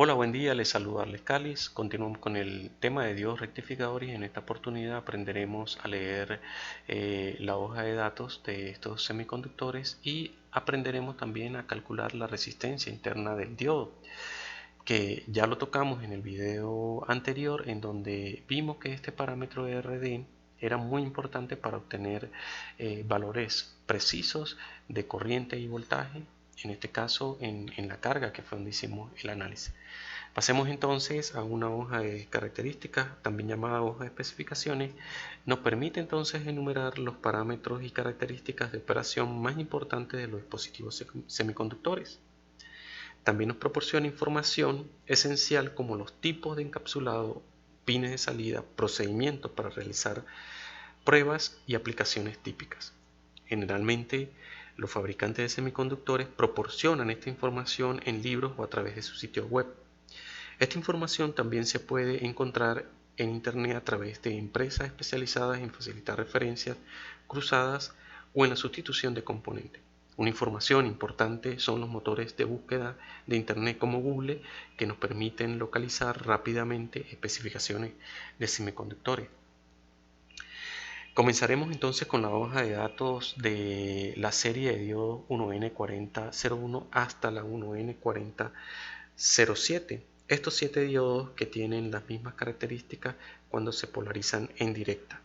Hola, buen día, les saluda Arles Calis. Continuamos con el tema de diodos rectificadores y en esta oportunidad aprenderemos a leer la hoja de datos de estos semiconductores y aprenderemos también a calcular la resistencia interna del diodo, que ya lo tocamos en el video anterior en donde vimos que este parámetro de RD era muy importante para obtener valores precisos de corriente y voltaje, en este caso en la carga, que fue donde hicimos el análisis. Pasemos entonces a una hoja de características, también llamada hoja de especificaciones. Nos permite entonces enumerar los parámetros y características de operación más importantes de los dispositivos semiconductores. También nos proporciona información esencial como los tipos de encapsulado, pines de salida, procedimientos para realizar pruebas y aplicaciones típicas. Generalmente, los fabricantes de semiconductores proporcionan esta información en libros o a través de su sitio web. Esta información también se puede encontrar en Internet a través de empresas especializadas en facilitar referencias cruzadas o en la sustitución de componentes. Una información importante son los motores de búsqueda de Internet como Google, que nos permiten localizar rápidamente especificaciones de semiconductores. Comenzaremos entonces con la hoja de datos de la serie de diodos 1N4001 hasta la 1N4007. Estos 7 diodos que tienen las mismas características cuando se polarizan en directa,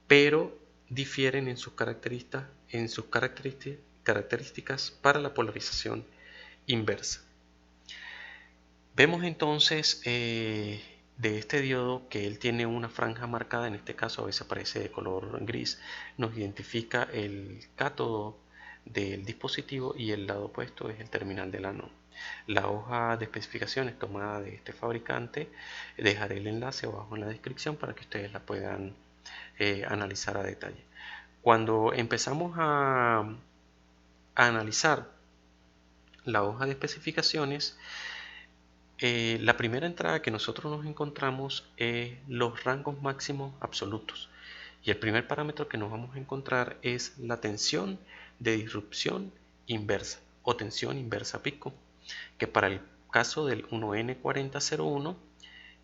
pero difieren en sus características para la polarización inversa. Vemos entonces de este diodo que él tiene una franja marcada, en este caso a veces aparece de color gris, nos identifica el cátodo del dispositivo y el lado opuesto es el terminal del ánodo. La hoja de especificaciones tomada de este fabricante, dejaré el enlace abajo en la descripción para que ustedes la puedan analizar a detalle. Cuando empezamos a analizar la hoja de especificaciones, la primera entrada que nosotros nos encontramos es los rangos máximos absolutos. Y el primer parámetro que nos vamos a encontrar es la tensión de disrupción inversa o tensión inversa pico, que para el caso del 1N4001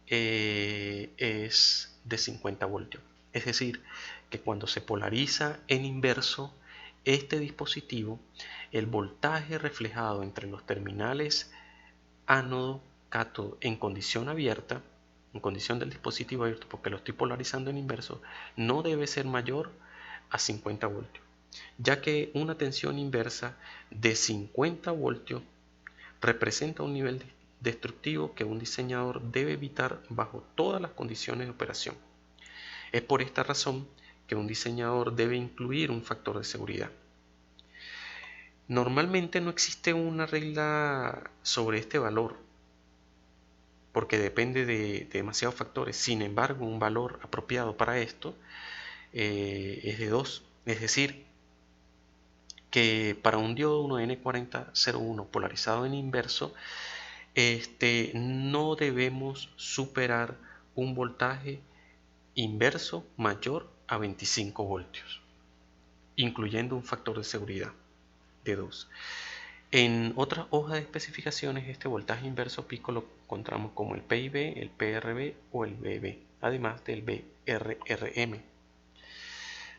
es de 50 voltios. Es decir, que cuando se polariza en inverso este dispositivo, el voltaje reflejado entre los terminales ánodo, cátodo en condición abierta, en condición del dispositivo abierto, porque lo estoy polarizando en inverso, no debe ser mayor a 50 voltios, ya que una tensión inversa de 50 voltios representa un nivel destructivo que un diseñador debe evitar bajo todas las condiciones de operación. Es por esta razón que un diseñador debe incluir un factor de seguridad. Normalmente no existe una regla sobre este valor, porque depende de demasiados factores. Sin embargo, un valor apropiado para esto es de 2. Es decir, que para un diodo 1N4001 polarizado en inverso, no debemos superar un voltaje inverso mayor a 25 voltios, incluyendo un factor de seguridad de 2. En otras hojas de especificaciones, este voltaje inverso pico lo encontramos como el PIB, el PRB o el BB, además del BRRM.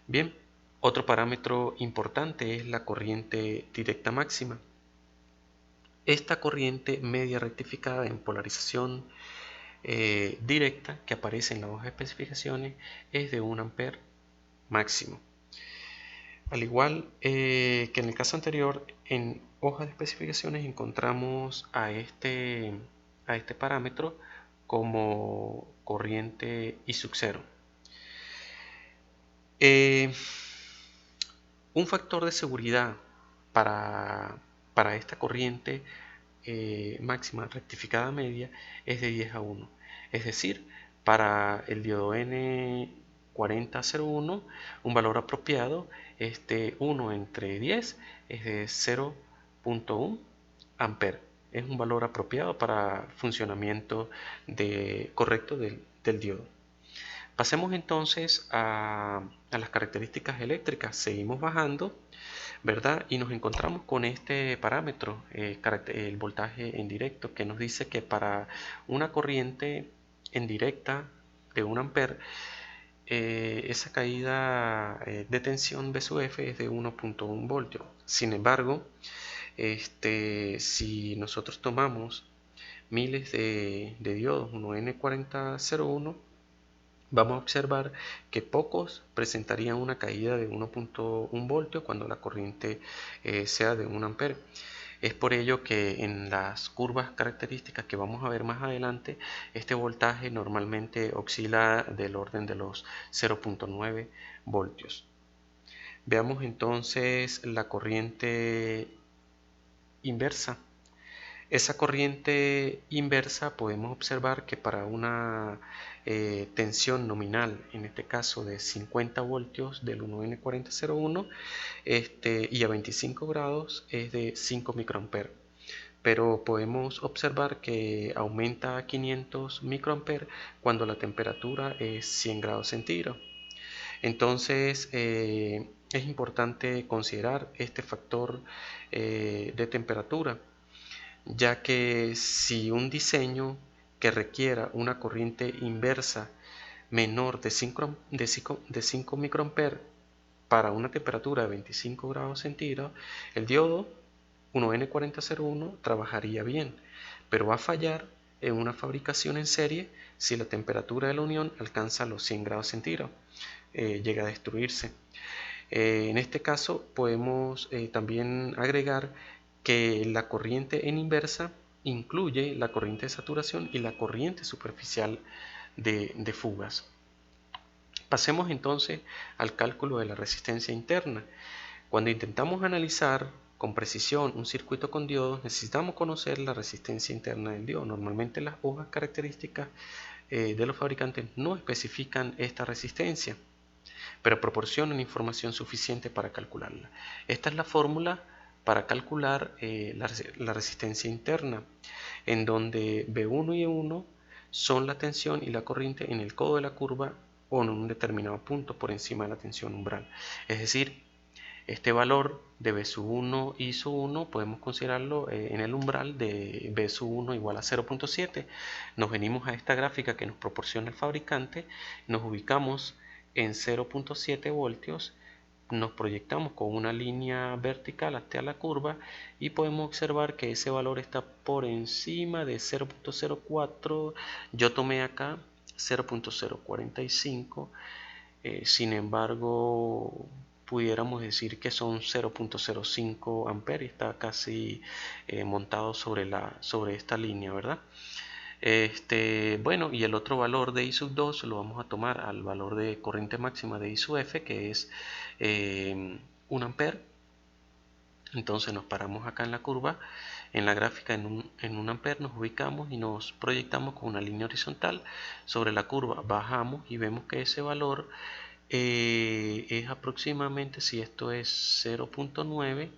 Bien, otro parámetro importante es la corriente directa máxima. Esta corriente media rectificada en polarización directa que aparece en la hoja de especificaciones es de 1 ampere máximo. Al igual que en el caso anterior, en hojas de especificaciones encontramos a este parámetro como corriente I sub 0. Un factor de seguridad para esta corriente máxima rectificada media es de 10 a 1. Es decir, para el diodo N4001 un valor apropiado es de 1 entre 10 es de 0.1 ampere. Es un valor apropiado para funcionamiento correcto del diodo. Pasemos entonces a las características eléctricas. Seguimos bajando, ¿verdad? Y nos encontramos con este parámetro, el voltaje en directo, que nos dice que para una corriente en directa de 1 amper, esa caída de tensión B sub F es de 1.1 voltios. Sin embargo, si nosotros tomamos miles de diodos 1N4001, vamos a observar que pocos presentarían una caída de 1.1 voltios cuando la corriente sea de 1 amper. Es por ello que en las curvas características que vamos a ver más adelante, este voltaje normalmente oscila del orden de los 0.9 voltios. Veamos entonces la corriente inversa. Esa corriente inversa podemos observar que para una tensión nominal, en este caso de 50 voltios del 1N4001, y a 25 grados es de 5 microamperes. Pero podemos observar que aumenta a 500 microamperes cuando la temperatura es 100 grados centígrados. Entonces es importante considerar este factor de temperatura, ya que si un diseño que requiera una corriente inversa menor de 5 microamperes para una temperatura de 25 grados centígrados, el diodo 1N4001 trabajaría bien, pero va a fallar en una fabricación en serie si la temperatura de la unión alcanza los 100 grados centígrados, llega a destruirse. En este caso podemos también agregar que la corriente en inversa incluye la corriente de saturación y la corriente superficial de fugas. Pasemos entonces al cálculo de la resistencia interna. Cuando intentamos analizar con precisión un circuito con diodos, necesitamos conocer la resistencia interna del diodo. Normalmente las hojas características de los fabricantes no especifican esta resistencia, pero proporcionan información suficiente para calcularla. Esta es la fórmula para calcular la resistencia interna, en donde B1 y E1 son la tensión y la corriente en el codo de la curva o en un determinado punto por encima de la tensión umbral. Es decir, este valor de B sub 1 y sub 1 podemos considerarlo en el umbral de B sub 1 igual a 0.7. Nos venimos a esta gráfica que nos proporciona el fabricante, nos ubicamos en 0.7 voltios, nos proyectamos con una línea vertical hasta la curva y podemos observar que ese valor está por encima de 0.04. Yo tomé acá 0.045, sin embargo pudiéramos decir que son 0.05 amperes, está casi montado sobre esta línea, ¿verdad? Bueno, y el otro valor de I sub 2 lo vamos a tomar al valor de corriente máxima de I sub F, que es 1 amper. Entonces nos paramos acá en la curva, en la gráfica en 1 amper, nos ubicamos y nos proyectamos con una línea horizontal sobre la curva. Bajamos y vemos que ese valor es aproximadamente, si esto es 0.9,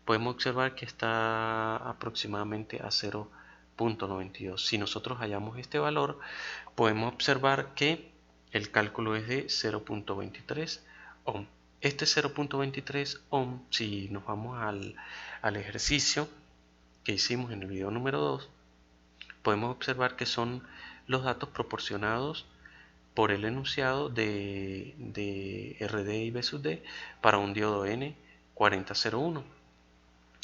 podemos observar que está aproximadamente a 0.92. Si nosotros hallamos este valor, podemos observar que el cálculo es de 0.23 ohm. Este 0.23 ohm, si nos vamos al ejercicio que hicimos en el video número 2, podemos observar que son los datos proporcionados por el enunciado de RD y B sub D para un diodo N4001.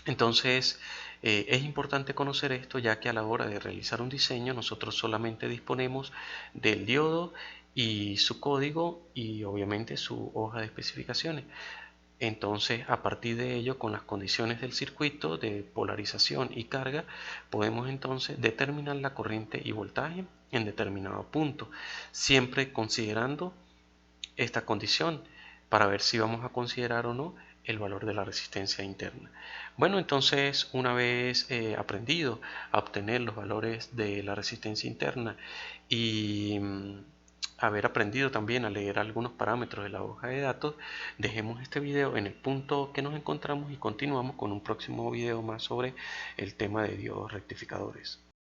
Entonces es importante conocer esto, ya que a la hora de realizar un diseño nosotros solamente disponemos del diodo y su código y obviamente su hoja de especificaciones. Entonces, a partir de ello, con las condiciones del circuito de polarización y carga, podemos entonces determinar la corriente y voltaje en determinado punto, siempre considerando esta condición para ver si vamos a considerar o no el valor de la resistencia interna. Bueno, entonces una vez aprendido a obtener los valores de la resistencia interna y haber aprendido también a leer algunos parámetros de la hoja de datos, dejemos este video en el punto que nos encontramos y continuamos con un próximo video más sobre el tema de diodos rectificadores.